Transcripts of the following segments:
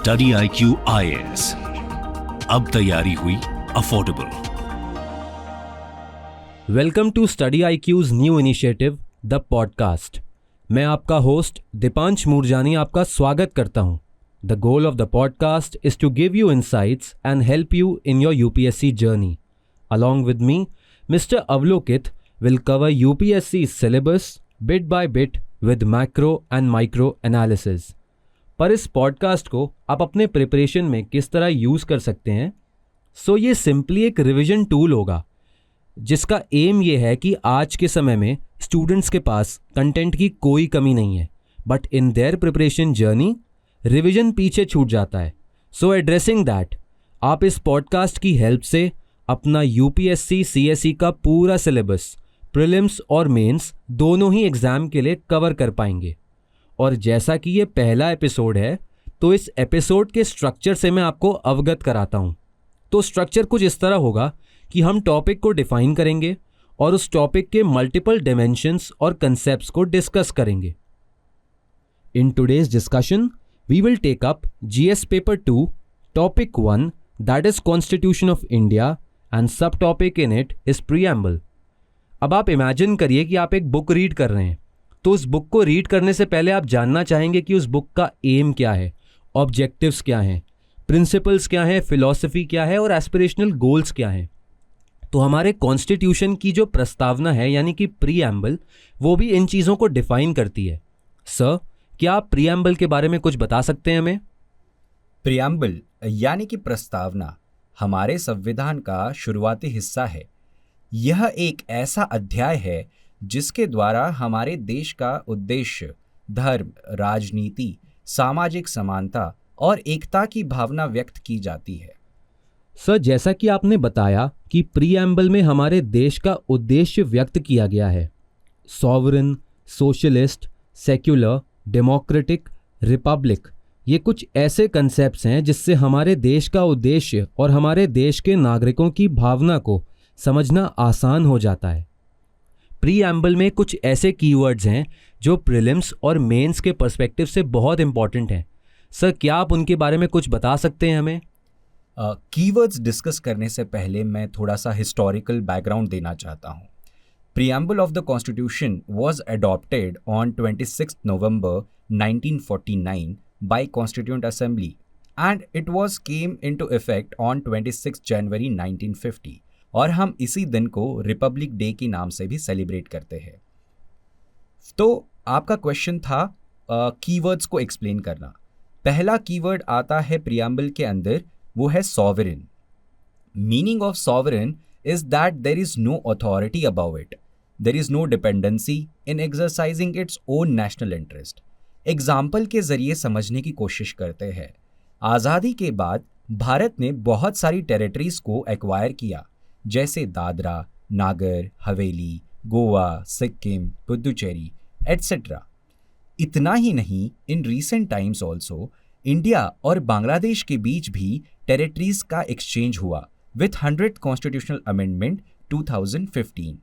Study IQ IAS, अब तैयारी हुई affordable. Welcome to study IQ's new initiative the podcast. मैं आपका होस्ट दीपांश मूरजानी आपका स्वागत करता हूं। The goal of the podcast is to give you insights and help you in your UPSC journey. Along with me, mister Avalokit will cover UPSC syllabus bit by bit with macro and micro analysis। पर इस podcast को आप अपने preparation में किस तरह use कर सकते हैं? ये सिंपली एक रिवीजन टूल होगा जिसका एम ये है कि आज के समय में स्टूडेंट्स के पास कंटेंट की कोई कमी नहीं है, but in their preparation journey revision पीछे छूट जाता है। एड्रेसिंग दैट, आप इस पॉडकास्ट की हेल्प से अपना UPSC CSE का पूरा सिलेबस प्रीलिम्स और मेंस दोनों ही एग्ज़ाम के लिए कवर कर पाएंगे। और जैसा कि ये पहला एपिसोड है, तो इस एपिसोड के स्ट्रक्चर से मैं आपको अवगत कराता हूँ। तो स्ट्रक्चर कुछ इस तरह होगा कि हम टॉपिक को डिफाइन करेंगे और उस टॉपिक के मल्टीपल डायमेंशंस और कंसेप्ट्स को डिस्कस करेंगे। In today's discussion we will take up GS paper 2 topic 1, that is constitution of India, and sub topic in it is preamble. अब आप इमेजिन करिए कि आप एक बुक रीड कर रहे हैं, तो उस बुक को रीड करने से पहले आप जानना चाहेंगे कि उस बुक का एम क्या है, ऑब्जेक्टिव्स क्या हैं, प्रिंसिपल्स क्या हैं, फिलॉसफी क्या है और एस्पिरेशनल गोल्स क्या हैं। तो हमारे कॉन्स्टिट्यूशन की जो प्रस्तावना है यानी कि प्रीएम्बल, वो भी इन चीज़ों को डिफाइन करती है। सर, क्या आप प्रीएम्बल के बारे में कुछ बता सकते हैं हमें? प्रीएम्बल यानी कि प्रस्तावना हमारे संविधान का शुरुआती हिस्सा है। यह एक ऐसा अध्याय है जिसके द्वारा हमारे देश का उद्देश्य धर्म, राजनीति, सामाजिक समानता और एकता की भावना व्यक्त की जाती है। सर, जैसा कि आपने बताया कि प्रीएम्बल में हमारे देश का उद्देश्य व्यक्त किया गया है। Sovereign, socialist, secular, democratic, Republic, ये कुछ ऐसे कंसेप्ट्स हैं जिससे हमारे देश का उद्देश्य और हमारे देश के नागरिकों की भावना को समझना आसान हो जाता है। प्रीएम्बल में कुछ ऐसे कीवर्ड्स हैं जो प्रीलिम्स और मेंस के पर्सपेक्टिव से बहुत इंपॉर्टेंट हैं। सर, क्या आप उनके बारे में कुछ बता सकते हैं हमें? कीवर्ड्स डिस्कस करने से पहले मैं थोड़ा सा हिस्टोरिकल बैकग्राउंड देना चाहता हूँ। Preamble of the constitution was adopted on 26 November 1949 by Constituent Assembly and it was came into effect on 26 January 1950 और हम इसी दिन को रिपब्लिक डे के नाम से भी सेलिब्रेट करते हैं। तो आपका क्वेश्चन था कीवर्ड्स को एक्सप्लेन करना। पहला कीवर्ड आता है प्रीएम्बल के अंदर, वो है sovereign. Meaning of sovereign is that there is no authority above it, there is no dependency in exercising its own national interest. Example के जरिए समझने की कोशिश करते हैं। आज़ादी के बाद भारत ने बहुत सारी टेरिटरीज को एक्वायर किया, जैसे दादरा, नागर हवेली, गोवा, सिक्किम, पुदुचेरी एटसेट्रा। इतना ही नहीं, in recent times also India और बांग्लादेश के बीच भी टेरिटरीज का एक्सचेंज हुआ विथ 100th कॉन्स्टिट्यूशनल अमेंडमेंट 2015।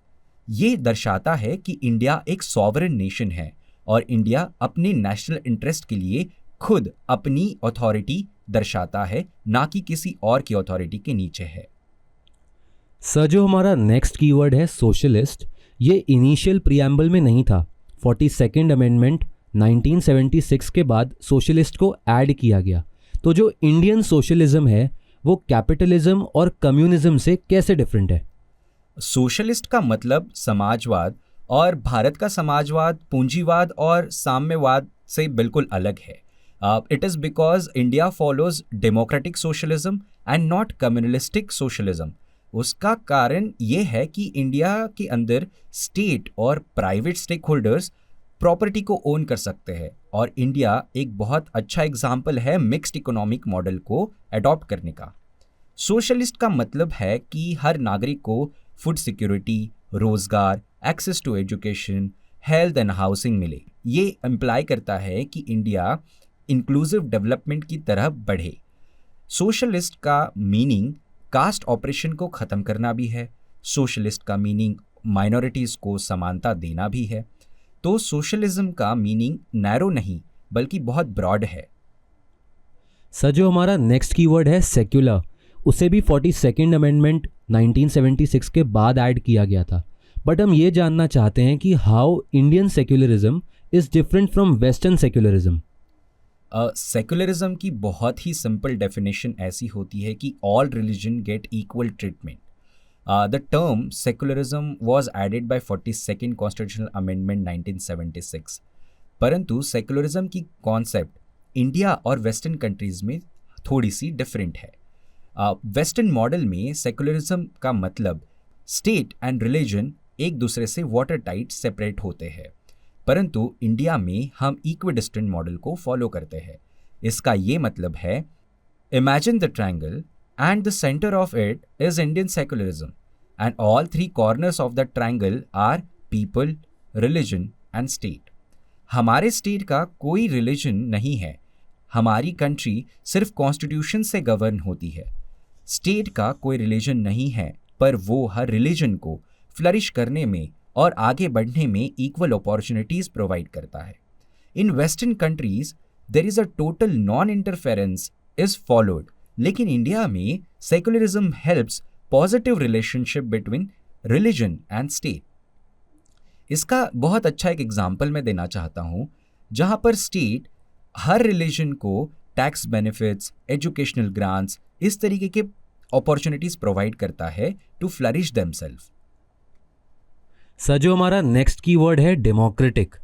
ये दर्शाता है कि इंडिया एक सॉवरेन नेशन है और इंडिया अपने नेशनल इंटरेस्ट के लिए खुद अपनी अथॉरिटी दर्शाता है, ना कि किसी और की अथॉरिटी के नीचे है। सर, जो हमारा नेक्स्ट कीवर्ड है सोशलिस्ट, ये इनिशियल प्रीएम्बल में नहीं था। 42nd अमेंडमेंट 1976 के बाद सोशलिस्ट को ऐड किया गया। तो जो इंडियन सोशलिज्म है वो कैपिटलिज्म और कम्युनिज्म से कैसे डिफरेंट है? सोशलिस्ट का मतलब समाजवाद, और भारत का समाजवाद पूंजीवाद और साम्यवाद से बिल्कुल अलग है। It is because India follows democratic socialism and not communalistic socialism. उसका कारण ये है कि इंडिया के अंदर स्टेट और प्राइवेट स्टेक होल्डर्स प्रॉपर्टी को ओन कर सकते हैं, और इंडिया एक बहुत अच्छा एग्जाम्पल है मिक्स्ड इकोनॉमिक मॉडल को अडॉप्ट करने का। सोशलिस्ट का मतलब है कि हर नागरिक को फूड सिक्योरिटी, रोजगार, access to education, health and housing मिले। ये इम्प्लाई करता है कि इंडिया इंक्लूसिव डेवलपमेंट की तरह बढ़े। सोशलिस्ट का मीनिंग कास्ट ऑपरेशन को ख़त्म करना भी है। सोशलिस्ट का मीनिंग माइनॉरिटीज़ को समानता देना भी है। तो सोशलिज्म का मीनिंग नैरो नहीं बल्कि बहुत ब्रॉड है। सर, जो हमारा नेक्स्ट कीवर्ड है सेक्युलर, उसे भी 42nd अमेंडमेंट 1976 के बाद ऐड किया गया था। बट हम ये जानना चाहते हैं कि how Indian secularism is different from western secularism. Secularism की बहुत ही सिंपल डेफिनेशन ऐसी होती है कि all religion get equal treatment. The term secularism was added by 42nd constitutional amendment 1976। परंतु सेक्युलरिज्म की कॉन्सेप्ट इंडिया और वेस्टर्न कंट्रीज़ में थोड़ी सी डिफरेंट है। वेस्टर्न मॉडल में सेक्युलरिज्म का मतलब स्टेट एंड रिलीजन एक दूसरे से वाटर टाइट सेपरेट होते हैं, परंतु इंडिया में हम इक्विडिस्टेंट मॉडल को फॉलो करते हैं। इसका ये मतलब है, imagine the triangle and the centre of it is Indian secularism and all three corners of the triangle are people, religion and state. हमारे स्टेट का कोई रिलीजन नहीं है, हमारी कंट्री सिर्फ कॉन्स्टिट्यूशन से गवर्न होती है। स्टेट का कोई रिलीजन नहीं है, पर वो हर रिलीजन को फ्लरिश करने में और आगे बढ़ने में इक्वल अपॉर्चुनिटीज प्रोवाइड करता है। In western countries there is a total non interference is followed, लेकिन इंडिया में secularism helps positive relationship between religion and state. इसका बहुत अच्छा एक एग्जाम्पल मैं देना चाहता हूँ, जहाँ पर स्टेट हर रिलीजन को टैक्स बेनिफिट्स, एजुकेशनल ग्रांट्स, इस तरीके के अपॉर्चुनिटीज प्रोवाइड करता है टू फ्लरिश देमसेल्फ। सर, जो हमारा नेक्स्ट कीवर्ड है डेमोक्रेटिक,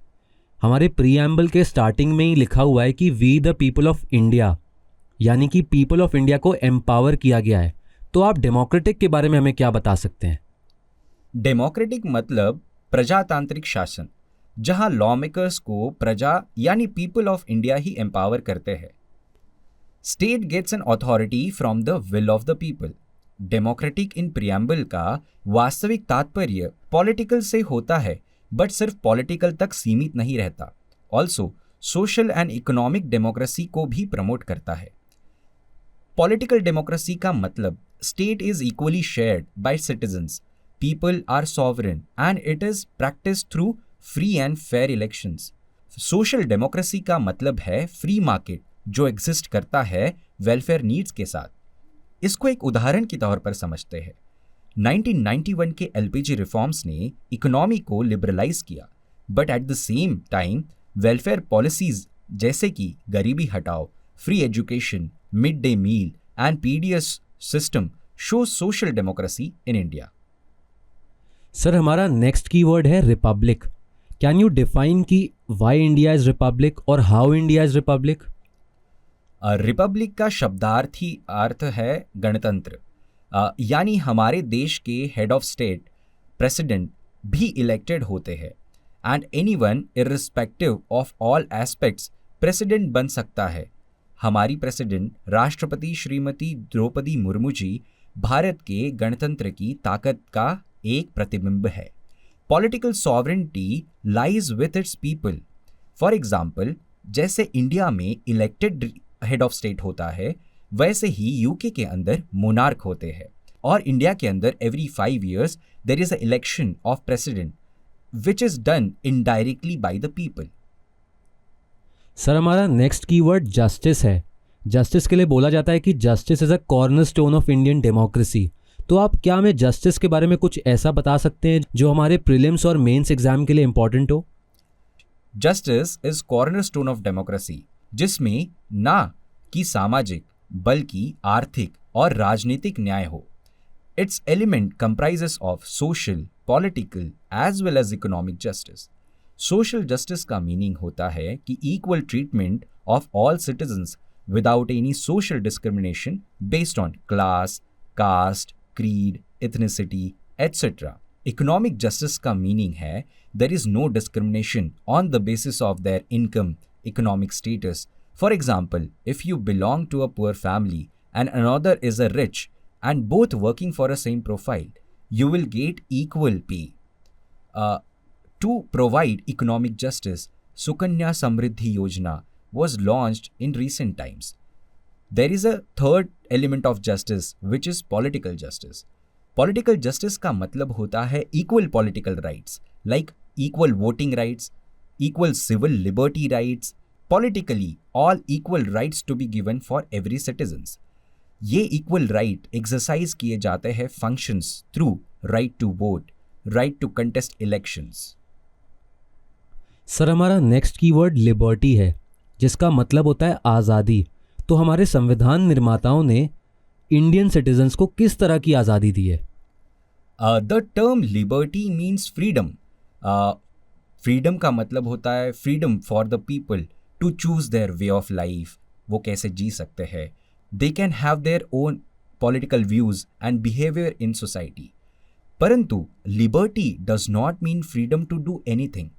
हमारे प्रीएम्बल के स्टार्टिंग में ही लिखा हुआ है कि we the people of India, यानी कि पीपल ऑफ इंडिया को एम्पावर किया गया है। तो आप डेमोक्रेटिक के बारे में हमें क्या बता सकते हैं? डेमोक्रेटिक मतलब प्रजातांत्रिक शासन, जहां लॉ मेकर्स को प्रजा यानी पीपल ऑफ इंडिया ही एम्पावर करते हैं। State gets an authority from the will of the people. Democratic in preamble का वास्तविक तात्पर्य पॉलिटिकल से होता है, बट सिर्फ पॉलिटिकल तक सीमित नहीं रहता, also social and economic democracy को भी प्रमोट करता है। पॉलिटिकल डेमोक्रेसी का मतलब state is equally shared by citizens, people are sovereign and it is practice through free and fair elections. Social democracy का मतलब है फ्री मार्केट जो एग्जिस्ट करता है वेलफेयर नीड्स के साथ। इसको एक उदाहरण के तौर पर समझते हैं। 1991 के एलपीजी रिफॉर्म्स ने इकोनॉमी को लिबरलाइज किया, but at the same time welfare policies जैसे कि गरीबी हटाओ, free education, mid day meal and PDS system show social democracy in India. Sir, हमारा नेक्स्ट कीवर्ड है रिपब्लिक। कैन यू डिफाइन कि वाई इंडिया इज रिपब्लिक और how India is republic? Republic का शब्दार्थी अर्थ है गणतंत्र, यानी हमारे देश के हेड ऑफ स्टेट प्रेसिडेंट भी इलेक्टेड होते हैं and anyone irrespective of all aspects president बन सकता है। हमारी प्रेसिडेंट राष्ट्रपति श्रीमती द्रौपदी मुर्मू जी भारत के गणतंत्र की ताकत का एक प्रतिबिंब है। Political sovereignty lies with its people. For example, जैसे इंडिया में इलेक्टेड हेड ऑफ स्टेट होता है, वैसे ही यूके के अंदर मोनार्क होते हैं, और इंडिया के अंदर every 5 years there is a election of president which is done indirectly by the people. Sir, हमारा नेक्स्ट कीवर्ड जस्टिस है। जस्टिस के लिए बोला जाता है कि justice is a cornerstone of Indian democracy. तो आप क्या हमें जस्टिस के बारे में कुछ ऐसा बता सकते हैं जो हमारे प्रीलिम्स और मेंस एग्जाम के लिए इंपॉर्टेंट हो? Justice is cornerstone of democracy, जिसमें ना कि सामाजिक बल्कि आर्थिक और राजनीतिक न्याय हो। It's element comprises of social, political as well as economic justice. Social justice का मीनिंग होता है कि equal treatment of all citizens without any social discrimination based on class, caste, creed, ethnicity, etc. Economic justice का meaning है there is no discrimination on the basis of their income, economic status. For example, if you belong to a poor family and another is a rich and both working for a same profile, you will get equal pay. To provide economic justice, Sukanya Samriddhi Yojana was launched in recent times. There is a third element of justice which is political justice. Political justice का मतलब होता है equal political rights like equal voting rights, equal civil liberty rights, Politically, all equal rights to be given for every citizens. ये equal right exercise किए जाते हैं functions through right to vote, right to contest elections. Sir हमारा next keyword liberty है, जिसका मतलब होता है आज़ादी। तो हमारे संविधान निर्माताओं ने इंडियन सिटीजन्स को किस तरह की आज़ादी दी है? The term liberty means freedom. Freedom का मतलब होता है freedom for the people to choose their way of life. वो कैसे जी सकते हैं, they can have their own political views and behaviour in society. परंतु liberty does not mean freedom to do anything.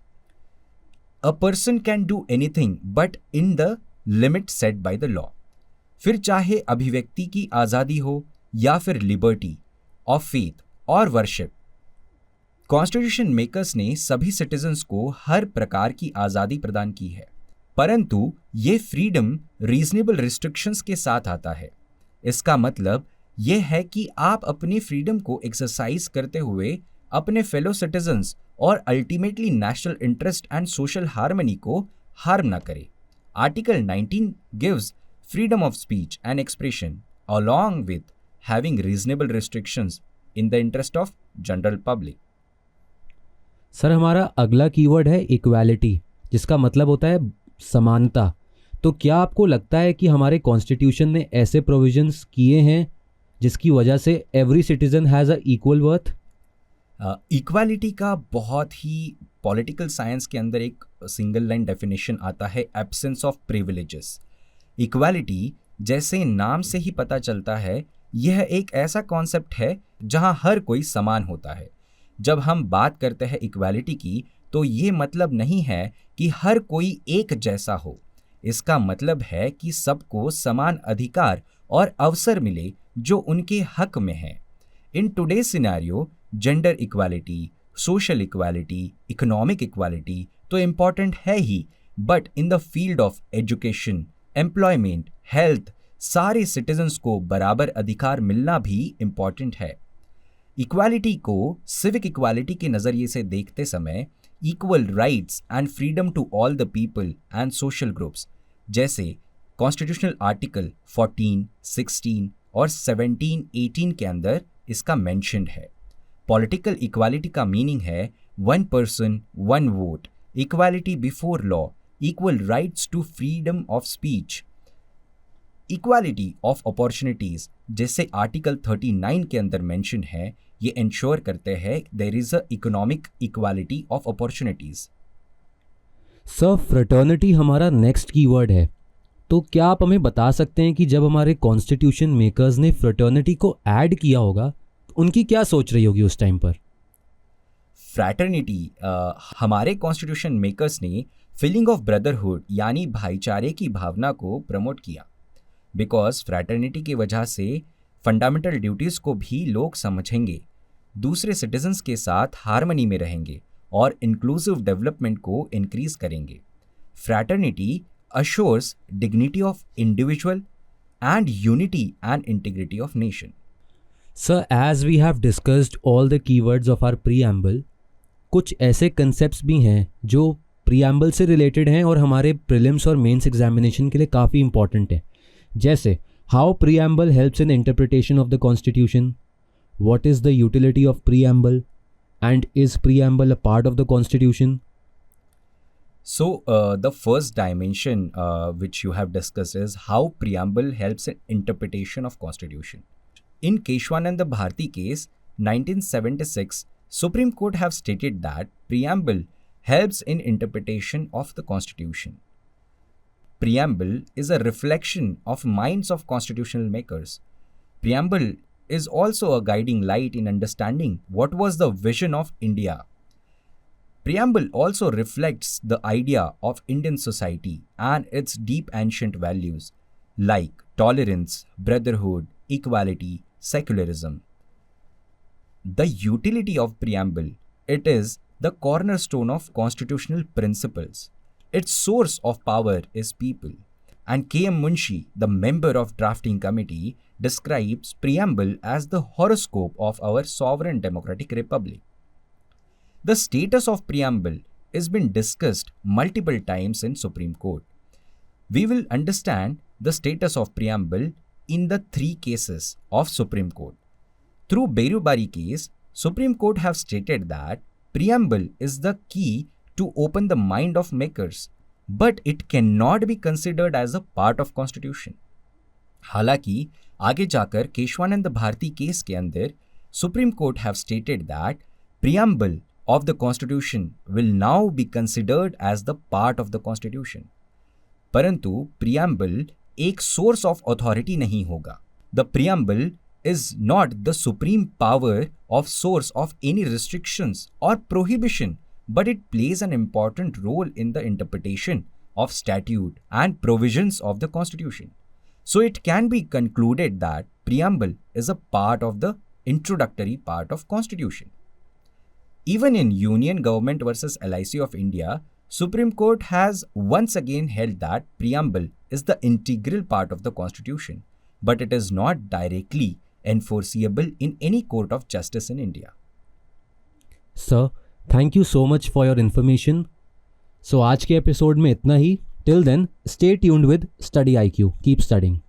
A person can do anything but in the limit set by the law. फिर चाहे अभिव्यक्ति की आज़ादी हो या फिर liberty of faith और वर्शिप, कॉन्स्टिट्यूशन मेकर्स ने सभी सिटीजन्स को हर प्रकार की आज़ादी प्रदान की है, परंतु ये फ्रीडम रीजनेबल रिस्ट्रिक्शंस के साथ आता है। इसका मतलब यह है कि आप अपनी फ्रीडम को एक्सरसाइज करते हुए अपने फेलो सिटीजन्स और ultimately national interest and social harmony को हार्म ना करें। Article 19 gives freedom of speech and expression along with having reasonable restrictions in the interest of general public. Sir हमारा अगला कीवर्ड है इक्वालिटी, जिसका मतलब होता है समानता। तो क्या आपको लगता है कि हमारे कॉन्स्टिट्यूशन ने ऐसे प्रोविजंस किए हैं जिसकी वजह से every citizen has a equal worth? Equality का बहुत ही पॉलिटिकल साइंस के अंदर एक सिंगल लाइन डेफिनेशन आता है, एब्सेंस ऑफ प्रिविलेजेस। इक्वालिटी जैसे नाम से ही पता चलता है, यह एक ऐसा कॉन्सेप्ट है जहां हर कोई समान होता है। जब हम बात करते हैं इक्वालिटी की, तो ये मतलब नहीं है कि हर कोई एक जैसा हो। इसका मतलब है कि सबको समान अधिकार और अवसर मिले जो उनके हक में है। In today scenario gender equality, social equality, economic equality तो इम्पॉर्टेंट है ही, but in the field of education, employment, health, सारे सिटीजन्स को बराबर अधिकार मिलना भी इम्पॉर्टेंट है। इक्वालिटी को सिविक इक्वालिटी के नज़रिए से देखते समय equal rights and freedom to all the people and social groups, जैसे कॉन्स्टिट्यूशनल आर्टिकल 14, 16 और 17, 18 के अंदर इसका मेंशन्ड है। पॉलिटिकल इक्वालिटी का मीनिंग है one person one vote, equality before law, equal rights to freedom of speech, equality of opportunities, जैसे article 39 के अंदर मेंशन है। ये इंश्योर करते हैं there is a economic equality of opportunities. Sir fraternity हमारा नेक्स्ट कीवर्ड है। तो क्या आप हमें बता सकते हैं कि जब हमारे कॉन्स्टिट्यूशन मेकर्स ने फ्रेटर्निटी को ऐड किया होगा, उनकी क्या सोच रही होगी उस टाइम पर? फ्रैटर्निटी हमारे कॉन्स्टिट्यूशन मेकर्स ने फीलिंग ऑफ ब्रदरहुड यानी भाईचारे की भावना को प्रमोट किया। बिकॉज फ्रैटर्निटी की वजह से फंडामेंटल ड्यूटीज़ को भी लोग समझेंगे, दूसरे सिटीजन्स के साथ हार्मनी में रहेंगे और इंक्लूसिव डेवलपमेंट को इंक्रीज करेंगे। Fraternity assures dignity of individual and unity and integrity of nation. Sir as we have discussed all the keywords of our preamble, कुछ ऐसे कंसेप्ट्स भी हैं जो प्रीएम्बल से रिलेटेड हैं और हमारे प्रीलिम्स और मेंस एग्जामिनेशन के लिए काफ़ी इंपॉर्टेंट है। जैसे how preamble helps in interpretation of the constitution, what is the utility of preamble, and is preamble a part of the constitution? So, the first dimension which you have discussed is how preamble helps in interpretation of constitution. In Keshwananda Bharti case, 1976, Supreme Court have stated that preamble helps in interpretation of the constitution. Preamble is a reflection of minds of constitutional makers. Preamble is also a guiding light in understanding what was the vision of India. Preamble also reflects the idea of Indian society and its deep ancient values like tolerance, brotherhood, equality, secularism. The utility of preamble, it is the cornerstone of constitutional principles. Its source of power is people. And K.M. Munshi, the member of drafting committee, describes preamble as the horoscope of our sovereign democratic republic. The status of preamble has been discussed multiple times in Supreme Court. We will understand the status of preamble in the 3 cases of Supreme Court. Through Berubari case, Supreme Court have stated that preamble is the key to open the mind of makers, but it cannot be considered as a part of Constitution. हालांकि आगे जाकर Keshavananda Bharti case के अंदर supreme court have stated that preamble of the Constitution will now be considered as the part of the Constitution. परंतु preamble एक source of authority नहीं होगा. The preamble is not the supreme power of source of any restrictions or prohibition, but it plays an important role in the interpretation of statute and provisions of the Constitution. So it can be concluded that preamble is a part of the introductory part of Constitution. Even in Union Government versus LIC of India, Supreme Court has once again held that preamble is the integral part of the Constitution, but it is not directly enforceable in any court of justice in India. Sir, thank you so much for your information. So आज के episode में इतना ही. Till then, stay tuned with Study IQ. Keep studying.